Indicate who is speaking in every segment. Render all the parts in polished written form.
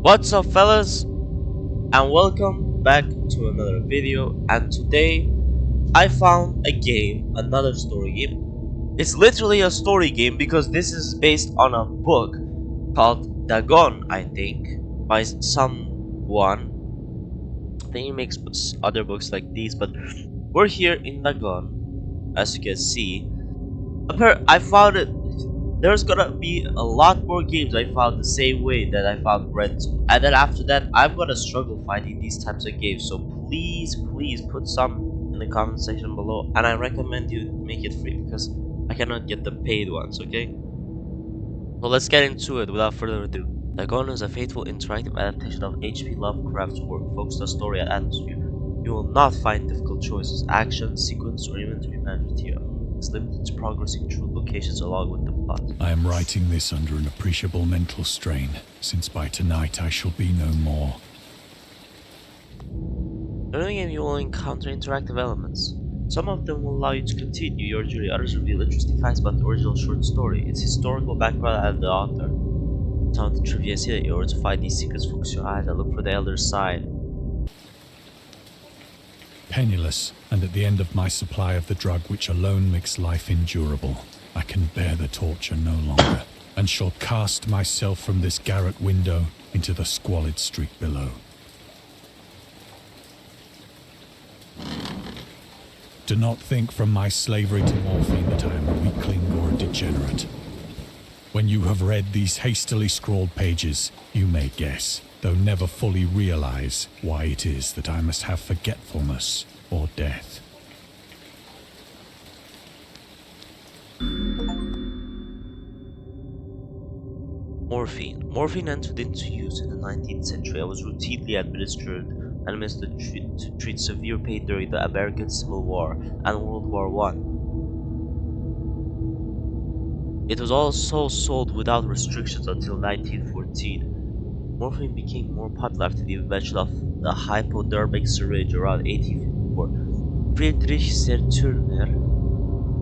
Speaker 1: What's up, fellas, and welcome back to another video. And today I found a game, another story game. It's literally a story game because this is based on a book called Dagon, I think, by someone. I think he makes other books like these, but we're here in Dagon, as you can see. I found it. There's gonna be a lot more games I found the same way that I found Rental, and then after that I'm gonna struggle finding these types of games. So please put some in the comment section below, and I recommend you make it free because I cannot get the paid ones. Okay, so let's get into it without further ado. Dagon is a faithful interactive adaptation of H.P. Lovecraft's work, focused on story and atmosphere. You will not find difficult choices, action, sequence, or inventory management here. It's limited to progressing through locations along with the plot.
Speaker 2: I am writing this under an appreciable mental strain, since by tonight I shall be no more.
Speaker 1: During the game you will encounter interactive elements. Some of them will allow you to continue your journey, others reveal interesting facts about the original short story, its historical background and the author. Some of the trivia is here. In order to find these secrets, focus your eyes and look for the elder side.
Speaker 2: Penniless, and at the end of my supply of the drug which alone makes life endurable, I can bear the torture no longer, and shall cast myself from this garret window into the squalid street below. Do not think from my slavery to morphine that I am a weakling or a degenerate. When you have read these hastily scrawled pages, you may guess, though never fully realize, why it is that I must have forgetfulness or death.
Speaker 1: Morphine. Morphine entered into use in the 19th century and was routinely administered to treat severe pain during the American Civil War and World War I. It was also sold without restrictions until 1914. Morphine became more popular after the invention of the hypodermic syringe around 1854. Friedrich Serturner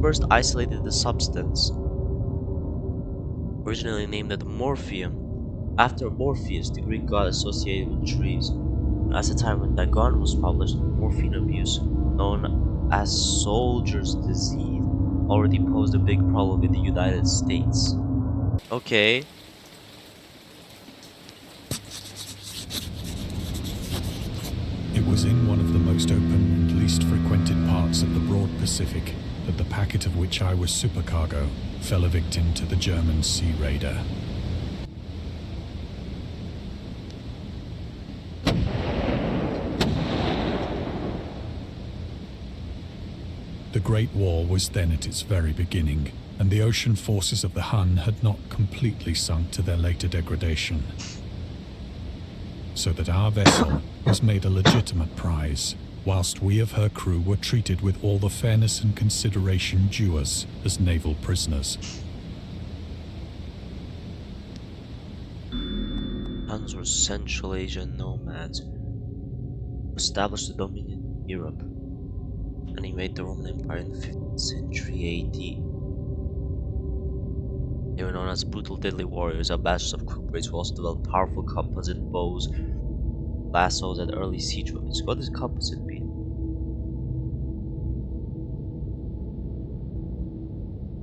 Speaker 1: first isolated the substance, originally named as morphium, after Morpheus, the Greek god associated with trees. At the time when Dagon was published, morphine abuse, known as soldier's disease, already posed a big problem in the United States. Okay.
Speaker 2: It was in one of the most open and least frequented parts of the broad Pacific that the packet of which I was supercargo fell a victim to the German sea raider. The Great War was then at its very beginning, and the ocean forces of the Hun had not completely sunk to their later degradation, so that our vessel was made a legitimate prize, whilst we of her crew were treated with all the fairness and consideration due us as naval prisoners.
Speaker 1: Huns were Central Asian nomads who established a dominion in Europe and invaded the Roman Empire in the 5th century AD. They were known as brutal, deadly warriors, ambassadors of quick blades who also developed powerful composite bows, lassos, and early siege weapons. What does composite mean?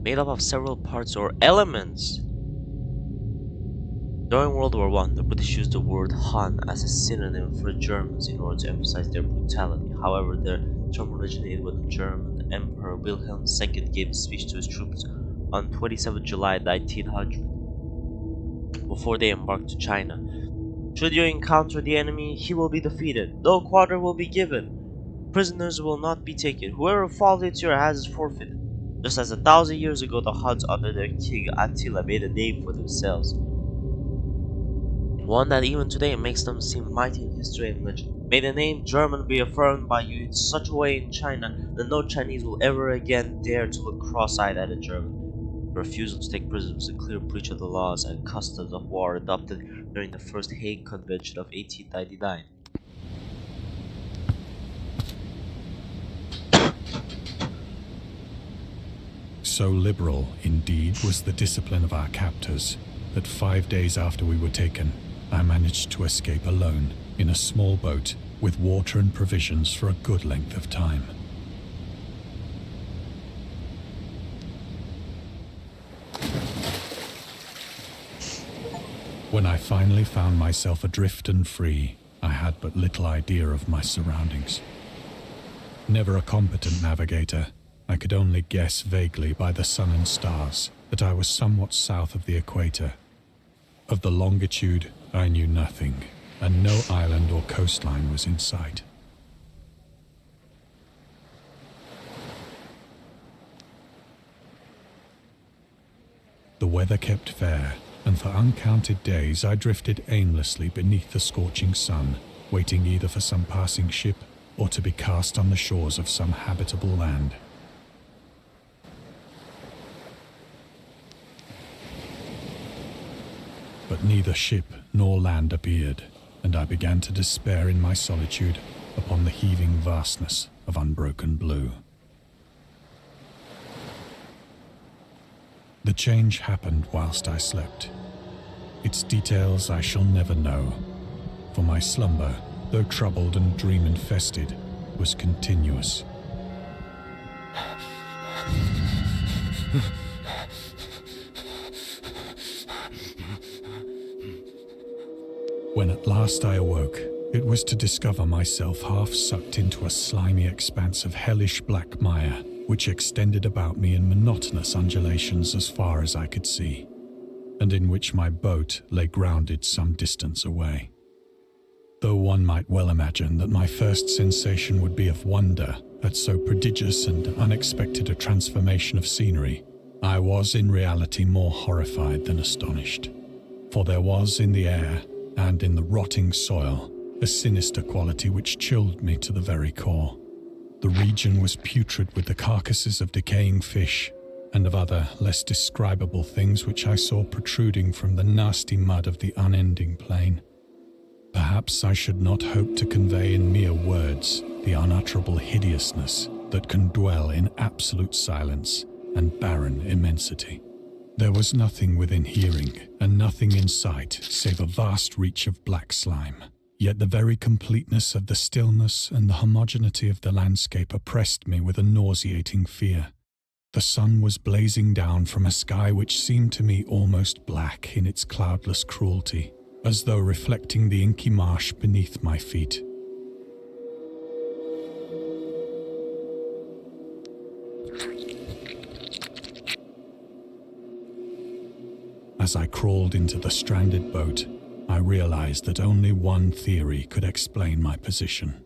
Speaker 1: Made up of several parts or elements. During World War I, the British used the word Hun as a synonym for the Germans in order to emphasize their brutality. However, the term originated when the German Emperor Wilhelm II gave a speech to his troops on 27 July 1900 before they embarked to China. Should you encounter the enemy, he will be defeated. No quarter will be given. Prisoners will not be taken. Whoever falls into your hands is forfeited. Just as 1,000 years ago, the Huns under their king Attila made a name for themselves, one that even today makes them seem mighty in history and legend. May the name German be affirmed by you in such a way in China that no Chinese will ever again dare to look cross-eyed at a German. The refusal to take prisoners was a clear breach of the laws and customs of war adopted during the First Hague Convention of 1899.
Speaker 2: So liberal, indeed, was the discipline of our captors, that 5 days after we were taken, I managed to escape alone in a small boat with water and provisions for a good length of time. When I finally found myself adrift and free, I had but little idea of my surroundings. Never a competent navigator, I could only guess vaguely by the sun and stars that I was somewhat south of the equator. Of the longitude, I knew nothing, and no island or coastline was in sight. The weather kept fair, and for uncounted days I drifted aimlessly beneath the scorching sun, waiting either for some passing ship or to be cast on the shores of some habitable land. But neither ship nor land appeared, and I began to despair in my solitude upon the heaving vastness of unbroken blue. The change happened whilst I slept. Its details I shall never know, for my slumber, though troubled and dream-infested, was continuous. When at last I awoke, it was to discover myself half sucked into a slimy expanse of hellish black mire, which extended about me in monotonous undulations as far as I could see, and in which my boat lay grounded some distance away. Though one might well imagine that my first sensation would be of wonder at so prodigious and unexpected a transformation of scenery, I was in reality more horrified than astonished, for there was in the air and in the rotting soil a sinister quality which chilled me to the very core. The region was putrid with the carcasses of decaying fish and of other less describable things which I saw protruding from the nasty mud of the unending plain. Perhaps I should not hope to convey in mere words the unutterable hideousness that can dwell in absolute silence and barren immensity. There was nothing within hearing and nothing in sight save a vast reach of black slime. Yet the very completeness of the stillness and the homogeneity of the landscape oppressed me with a nauseating fear. The sun was blazing down from a sky which seemed to me almost black in its cloudless cruelty, as though reflecting the inky marsh beneath my feet. As I crawled into the stranded boat, I realized that only one theory could explain my position.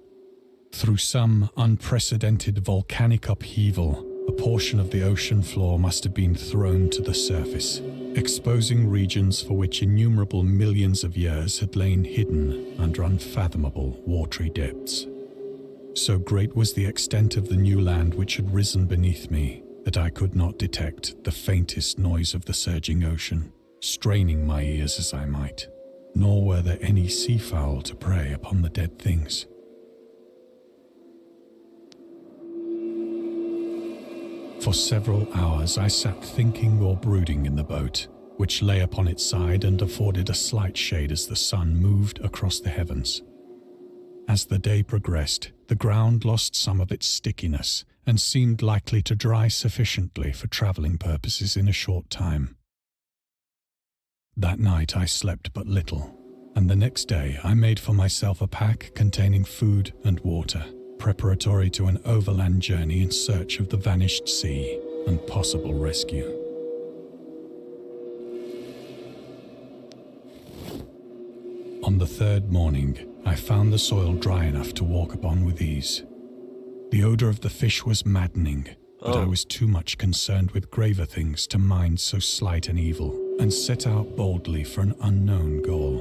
Speaker 2: Through some unprecedented volcanic upheaval, a portion of the ocean floor must have been thrown to the surface, exposing regions for which innumerable millions of years had lain hidden under unfathomable watery depths. So great was the extent of the new land which had risen beneath me that I could not detect the faintest noise of the surging ocean, straining my ears as I might. Nor were there any seafowl to prey upon the dead things. For several hours I sat thinking or brooding in the boat, which lay upon its side and afforded a slight shade as the sun moved across the heavens. As the day progressed, the ground lost some of its stickiness and seemed likely to dry sufficiently for traveling purposes in a short time. That night I slept but little, and the next day I made for myself a pack containing food and water, preparatory to an overland journey in search of the vanished sea and possible rescue. On the third morning, I found the soil dry enough to walk upon with ease. The odor of the fish was maddening, but I was too much concerned with graver things to mind so slight an evil, and set out boldly for an unknown goal.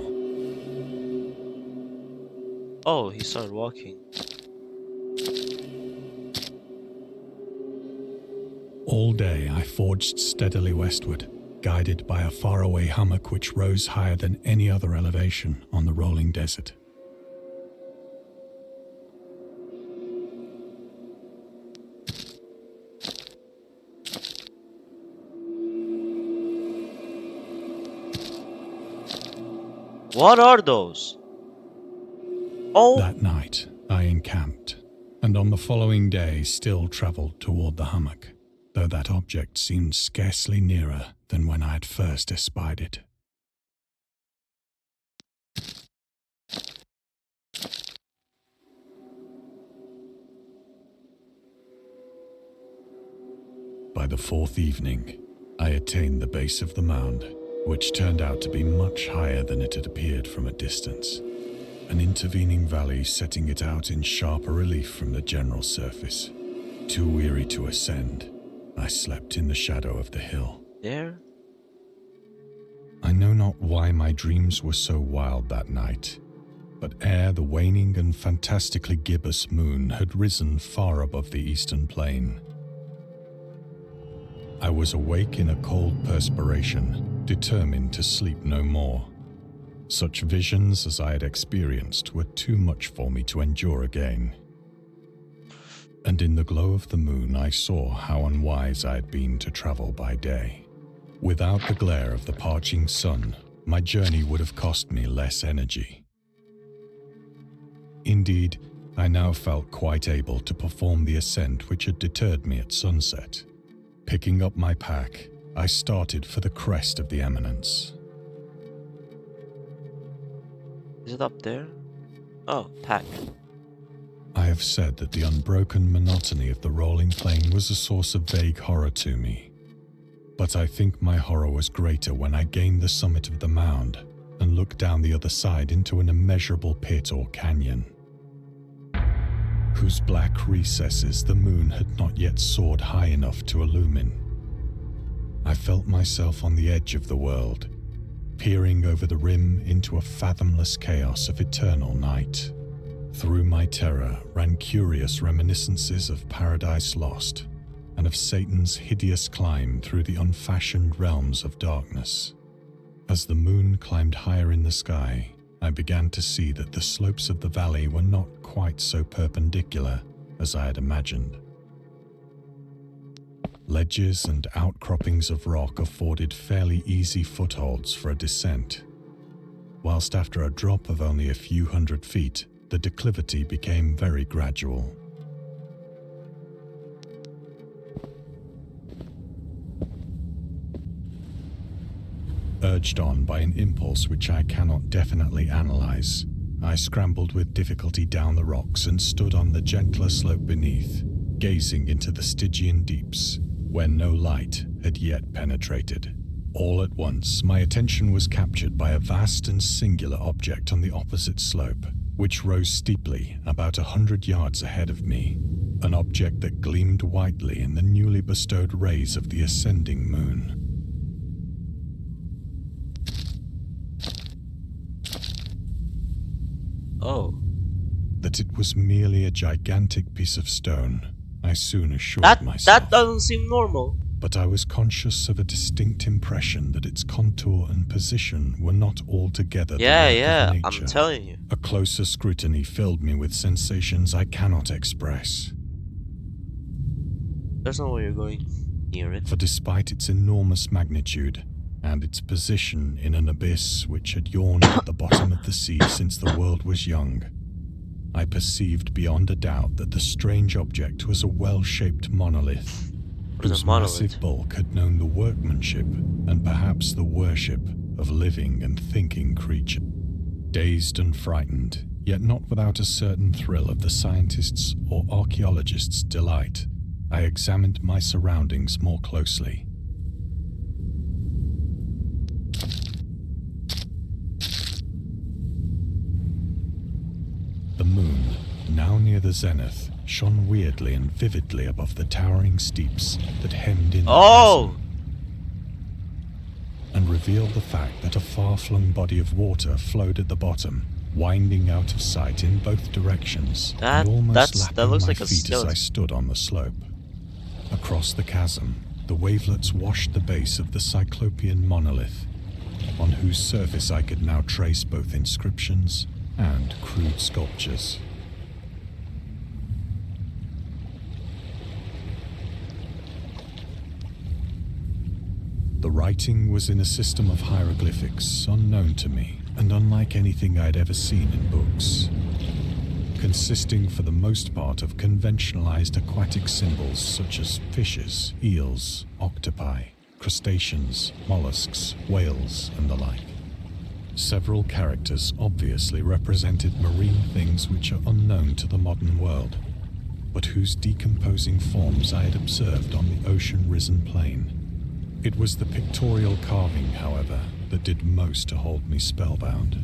Speaker 1: Oh, he started walking.
Speaker 2: All day I forged steadily westward, guided by a faraway hummock which rose higher than any other elevation on the rolling desert.
Speaker 1: What are those? Oh,
Speaker 2: That night, I encamped, and on the following day still travelled toward the hummock, though that object seemed scarcely nearer than when I had first espied it. By the fourth evening, I attained the base of the mound, which turned out to be much higher than it had appeared from a distance, an intervening valley setting it out in sharper relief from the general surface. Too weary to ascend, I slept in the shadow of the hill.
Speaker 1: there?
Speaker 2: I know not why my dreams were so wild that night, but ere the waning and fantastically gibbous moon had risen far above the eastern plain, I was awake in a cold perspiration, determined to sleep no more. Such visions as I had experienced were too much for me to endure again. And in the glow of the moon I saw how unwise I had been to travel by day. Without the glare of the parching sun, my journey would have cost me less energy. Indeed, I now felt quite able to perform the ascent which had deterred me at sunset. Picking up my pack, I started for the crest of the eminence.
Speaker 1: Is it up there? Oh, pack.
Speaker 2: I have said that the unbroken monotony of the rolling plain was a source of vague horror to me. But I think my horror was greater when I gained the summit of the mound and looked down the other side into an immeasurable pit or canyon, whose black recesses the moon had not yet soared high enough to illumine. I felt myself on the edge of the world, peering over the rim into a fathomless chaos of eternal night. Through my terror ran curious reminiscences of Paradise Lost and of Satan's hideous climb through the unfashioned realms of darkness. As the moon climbed higher in the sky, I began to see that the slopes of the valley were not quite so perpendicular as I had imagined. Ledges and outcroppings of rock afforded fairly easy footholds for a descent, whilst after a drop of only a few hundred feet, the declivity became very gradual. Urged on by an impulse which I cannot definitely analyze, I scrambled with difficulty down the rocks and stood on the gentler slope beneath, gazing into the Stygian deeps, where no light had yet penetrated. All at once, my attention was captured by a vast and singular object on the opposite slope, which rose steeply about 100 yards ahead of me, an object that gleamed whitely in the newly bestowed rays of the ascending moon.
Speaker 1: Oh.
Speaker 2: That it was merely a gigantic piece of stone, I soon assured myself.
Speaker 1: That doesn't seem normal.
Speaker 2: But I was conscious of a distinct impression that its contour and position were not altogether the work of nature.
Speaker 1: I'm telling you.
Speaker 2: A closer scrutiny filled me with sensations I cannot express.
Speaker 1: There's no way you're going near it.
Speaker 2: For despite its enormous magnitude, and its position in an abyss which had yawned at the bottom of the sea since the world was young, I perceived beyond a doubt that the strange object was a well-shaped monolith, whose massive bulk had known the workmanship and perhaps the worship of living and thinking creatures. Dazed and frightened, yet not without a certain thrill of the scientist's or archaeologist's delight, I examined my surroundings more closely. The moon, now near the zenith, shone weirdly and vividly above the towering steeps that hemmed in the chasm, and revealed the fact that a far-flung body of water flowed at the bottom, winding out of sight in both directions, and almost lapping my feet as I stood on the slope. Across the chasm, the wavelets washed the base of the cyclopean monolith, on whose surface I could now trace both inscriptions and crude sculptures. The writing was in a system of hieroglyphics unknown to me, and unlike anything I'd ever seen in books, consisting for the most part of conventionalized aquatic symbols such as fishes, eels, octopi, crustaceans, mollusks, whales, and the like. Several characters obviously represented marine things which are unknown to the modern world, but whose decomposing forms I had observed on the ocean-risen plain. It was the pictorial carving, however, that did most to hold me spellbound.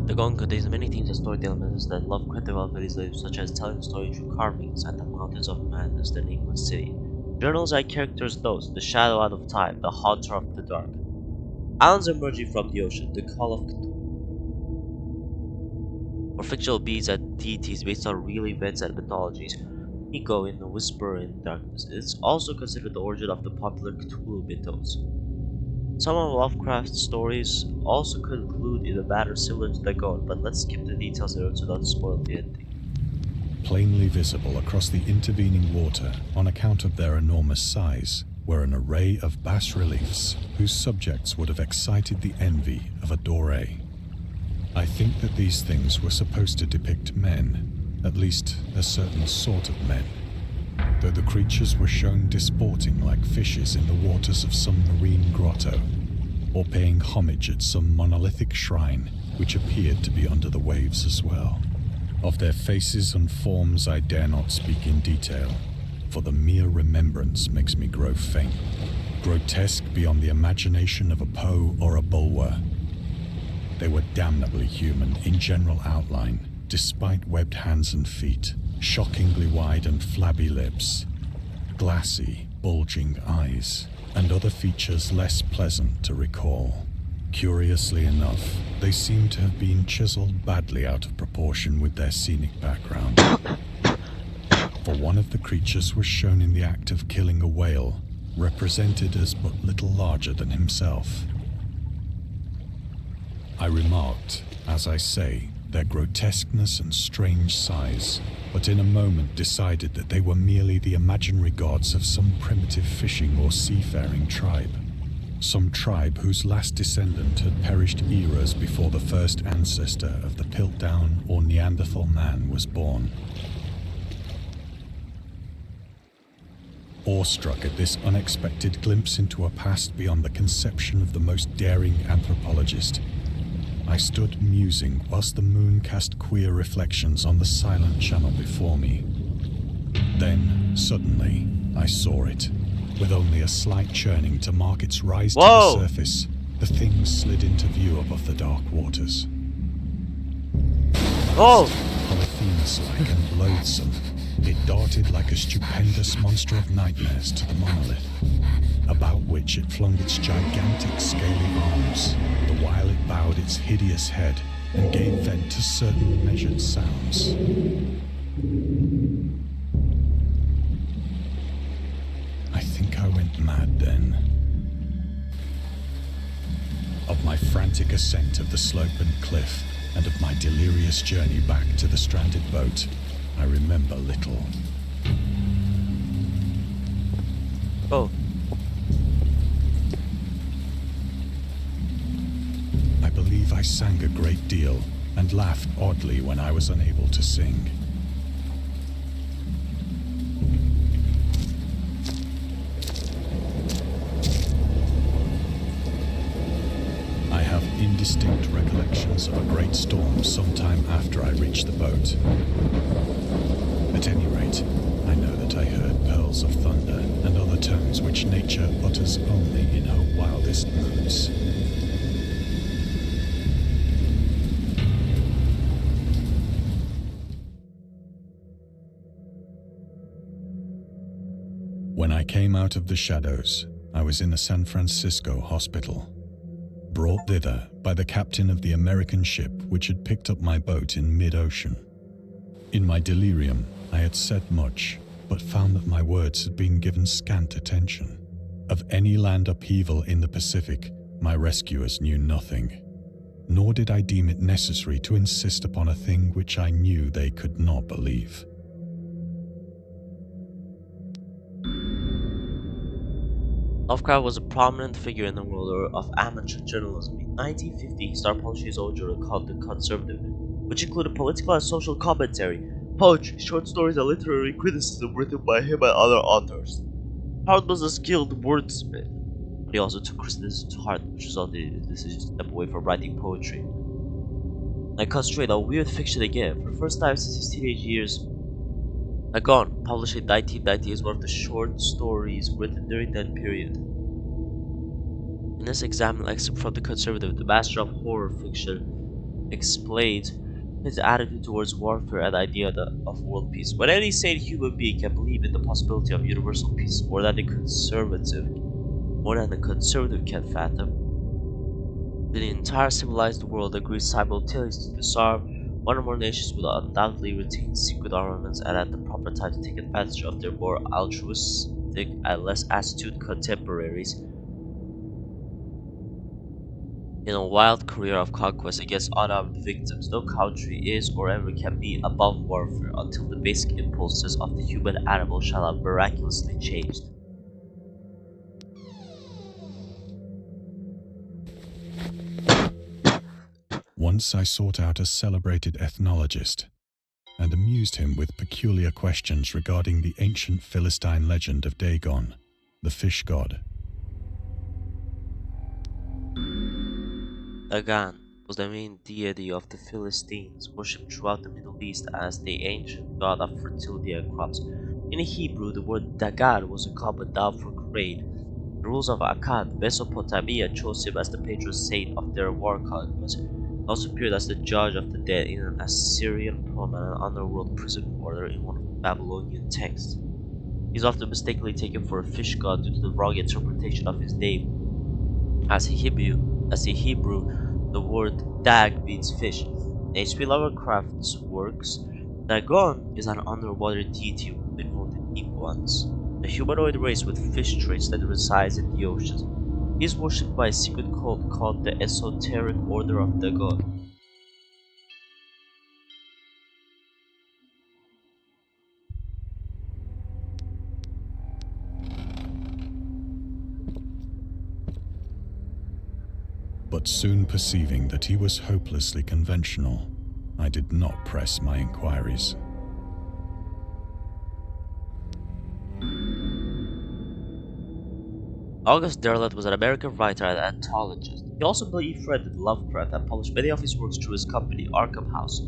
Speaker 1: Dagon contains many themes and storytelling methods that Lovecraft developed in his life, such as telling stories through carvings and the Mountains of Madness, the Nameless City. Journals and characters' notes, The Shadow Out of Time, The Haunter of the Dark. Islands emerging from the ocean, The Call of Cthulhu. Or fictional beings and deities based on real events and mythologies. Nico in The Whisperer in Darkness. It's also considered the origin of the popular Cthulhu mythos. Some of Lovecraft's stories also conclude in a manner similar to Dagon, but let's skip the details in order to not spoil the ending.
Speaker 2: Plainly visible across the intervening water, on account of their enormous size, were an array of bas-reliefs whose subjects would have excited the envy of a Doré. I think that these things were supposed to depict men, at least a certain sort of men, though the creatures were shown disporting like fishes in the waters of some marine grotto, or paying homage at some monolithic shrine which appeared to be under the waves as well. Of their faces and forms I dare not speak in detail, for the mere remembrance makes me grow faint, grotesque beyond the imagination of a Poe or a Bulwer. They were damnably human in general outline, despite webbed hands and feet, shockingly wide and flabby lips, glassy, bulging eyes, and other features less pleasant to recall. Curiously enough, they seem to have been chiseled badly out of proportion with their scenic background. For one of the creatures was shown in the act of killing a whale, represented as but little larger than himself. I remarked, as I say, their grotesqueness and strange size, but in a moment decided that they were merely the imaginary gods of some primitive fishing or seafaring tribe. Some tribe whose last descendant had perished eras before the first ancestor of the Piltdown or Neanderthal man was born. Awestruck at this unexpected glimpse into a past beyond the conception of the most daring anthropologist, I stood musing whilst the moon cast queer reflections on the silent channel before me. Then, suddenly, I saw it. With only a slight churning to mark its rise to the surface, the thing slid into view above the dark waters. Polyphemus-like and loathsome, it darted like a stupendous monster of nightmares to the monolith, about which it flung its gigantic scaly arms, the while it bowed its hideous head and gave vent to certain measured sounds. I think I went mad then. Of my frantic ascent of the slope and cliff, and of my delirious journey back to the stranded boat, I remember little.
Speaker 1: Oh.
Speaker 2: I believe I sang a great deal and laughed oddly when I was unable to sing. I have indistinct recollections of a great storm sometime after I reached the boat. At any rate, I know that I heard pearls of thunder and other tones which nature utters only in her wildest moods. When I came out of the shadows, I was in a San Francisco hospital, brought thither by the captain of the American ship which had picked up my boat in mid-ocean. In my delirium, I had said much, but found that my words had been given scant attention. Of any land upheaval in the Pacific, my rescuers knew nothing, nor did I deem it necessary to insist upon a thing which I knew they could not believe.
Speaker 1: Lovecraft was a prominent figure in the world of amateur journalism. In 1950, he started publishing his own journal called The Conservative, which included political and social commentary, poetry, short stories, and literary criticism written by him and other authors. Howard was a skilled wordsmith, but he also took criticism to heart, which resulted in his decision to step away from writing poetry and concentrate on weird fiction again. For the first time since his teenage years, Dagon, published in 1990, is one of the short stories written during that period. In this example excerpt from The Conservative, the master of horror fiction explains his attitude towards warfare and the idea of world peace. When any sane human being can believe in the possibility of universal peace more than the conservative can fathom, then the entire civilized world agrees simultaneously to disarm one or more nations will undoubtedly retain secret armaments and at the proper time to take advantage of their more altruistic and less astute contemporaries in a wild career of conquest against unarmed victims. No country is or ever can be above warfare until the basic impulses of the human animal shall have miraculously changed.
Speaker 2: Once I sought out a celebrated ethnologist and amused him with peculiar questions regarding the ancient Philistine legend of Dagon, the fish god.
Speaker 1: Dagon was the main deity of the Philistines, worshipped throughout the Middle East as the ancient god of fertility and crops. In Hebrew, the word Dagon was a common noun for crane. The rules of Akkad, Mesopotamia, chose him as the patron saint of their war conquest. He also appeared as the judge of the dead in an Assyrian poem and an underworld prison quarter in one of the Babylonian texts. He is often mistakenly taken for a fish god due to the wrong interpretation of his name. As in Hebrew, the word dag means fish. In H.P. Lovecraft's works, Dagon is an underwater deity who lived in the deep ones, a humanoid race with fish traits that resides in the oceans. He is worshipped by a secret cult called the Esoteric Order of Dagon.
Speaker 2: But soon perceiving that he was hopelessly conventional, I did not press my inquiries.
Speaker 1: August Derleth was an American writer and anthologist. He also befriended Lovecraft and published many of his works through his company, Arkham House.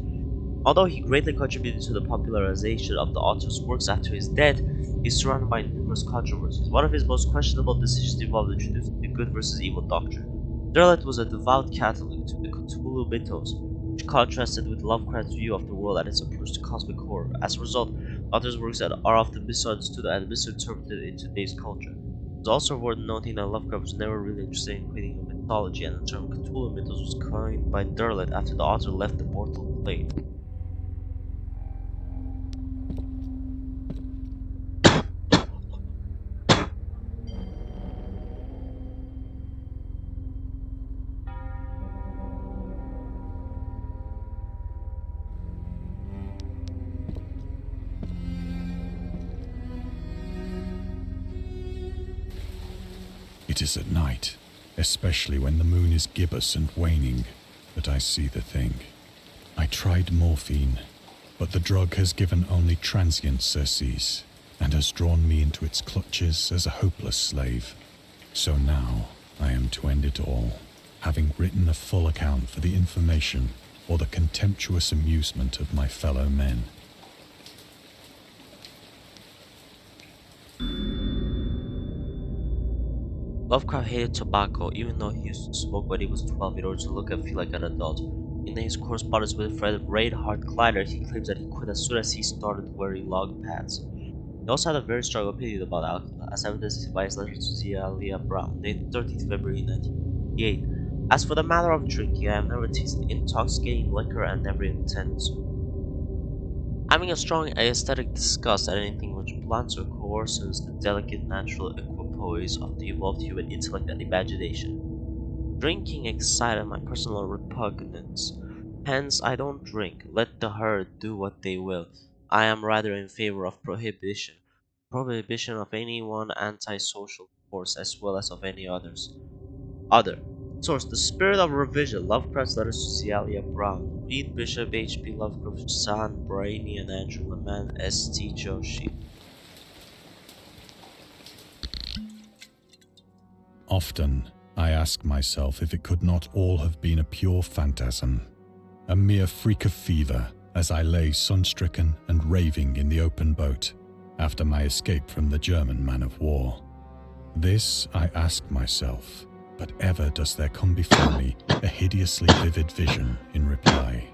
Speaker 1: Although he greatly contributed to the popularization of the author's works after his death, he is surrounded by numerous controversies. One of his most questionable decisions involved introducing the good versus evil doctrine. Derleth was a devout Catholic to the Cthulhu mythos, which contrasted with Lovecraft's view of the world and his approach to cosmic horror. As a result, the author's works are often misunderstood and misinterpreted in today's culture. It's also worth noting that Lovecraft was never really interested in creating a mythology, and the term Cthulhu mythos was coined by Derleth after the author left the mortal plane.
Speaker 2: It is at night, especially when the moon is gibbous and waning, that I see the thing. I tried morphine, but the drug has given only transient surcease and has drawn me into its clutches as a hopeless slave. So now I am to end it all, having written a full account for the information or the contemptuous amusement of my fellow men.
Speaker 1: Lovecraft hated tobacco, even though he used to smoke when he was 12 in order to look and feel like an adult. In his correspondence with friend Reinhard Kleiner, he claims that he quit as soon as he started wearing long pants. He also had a very strong opinion about alcohol, as evidenced by his letter to Zelia Brown, dated 13th February 1988. As for the matter of drinking, I have never tasted intoxicating liquor and never intend to. Having a strong aesthetic disgust at anything which blunts or coarses the delicate natural equipoise of the evolved human intellect and imagination. Drinking excited my personal repugnance. Hence, I don't drink. Let the herd do what they will. I am rather in favor of prohibition. Prohibition of any one antisocial course, as well as of any others. Other source: The Spirit of Revision, Lovecraft's Letters to Celia Brown. Reed Bishop, H.P. Lovecraft, San Brainy, and Andrew Leman, S.T. Joshi.
Speaker 2: Often, I ask myself if it could not all have been a pure phantasm, a mere freak of fever, as I lay sun-stricken and raving in the open boat after my escape from the German man-of-war. This I ask myself, but ever does there come before me a hideously vivid vision in reply.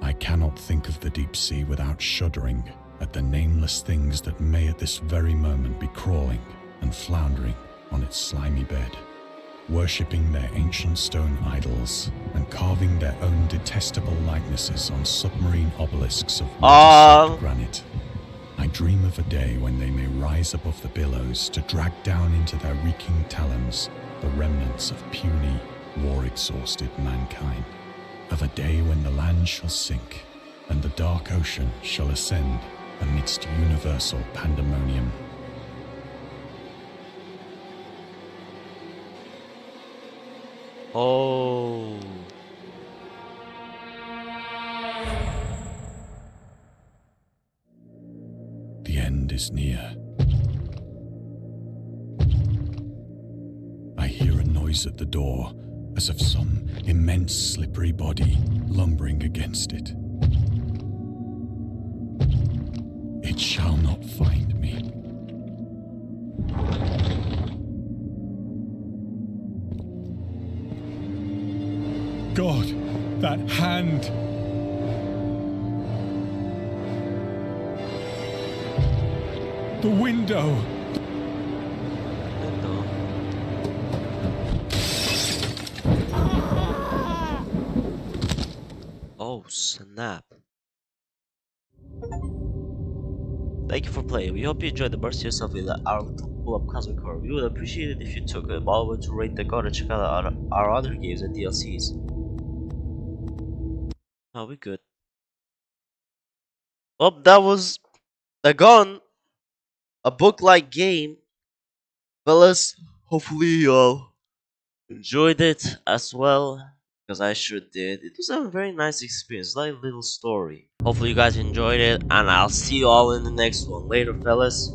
Speaker 2: I cannot think of the deep sea without shuddering at the nameless things that may at this very moment be crawling and floundering on its slimy bed, worshipping their ancient stone idols and carving their own detestable likenesses on submarine obelisks of water-soaked granite. I dream of a day when they may rise above the billows to drag down into their reeking talons the remnants of puny, war-exhausted mankind. Of a day when the land shall sink and the dark ocean shall ascend amidst universal pandemonium.
Speaker 1: Oh.
Speaker 2: The end is near. I hear a noise at the door, as of some immense slippery body lumbering against it. It shall not find me. God, that hand! The window!
Speaker 1: Oh snap. Thank you for playing. We hope you enjoyed the burst yourself with our pull-up cosmic horror. We would appreciate it if you took a moment to rate Dagon and check out our other games and DLCs. Oh, we good. Well, that was Dagon, a book-like game. Fellas, hopefully y'all enjoyed it as well, because I sure did. It was a very nice experience, like a little story. Hopefully you guys enjoyed it, and I'll see you all in the next one. Later, fellas.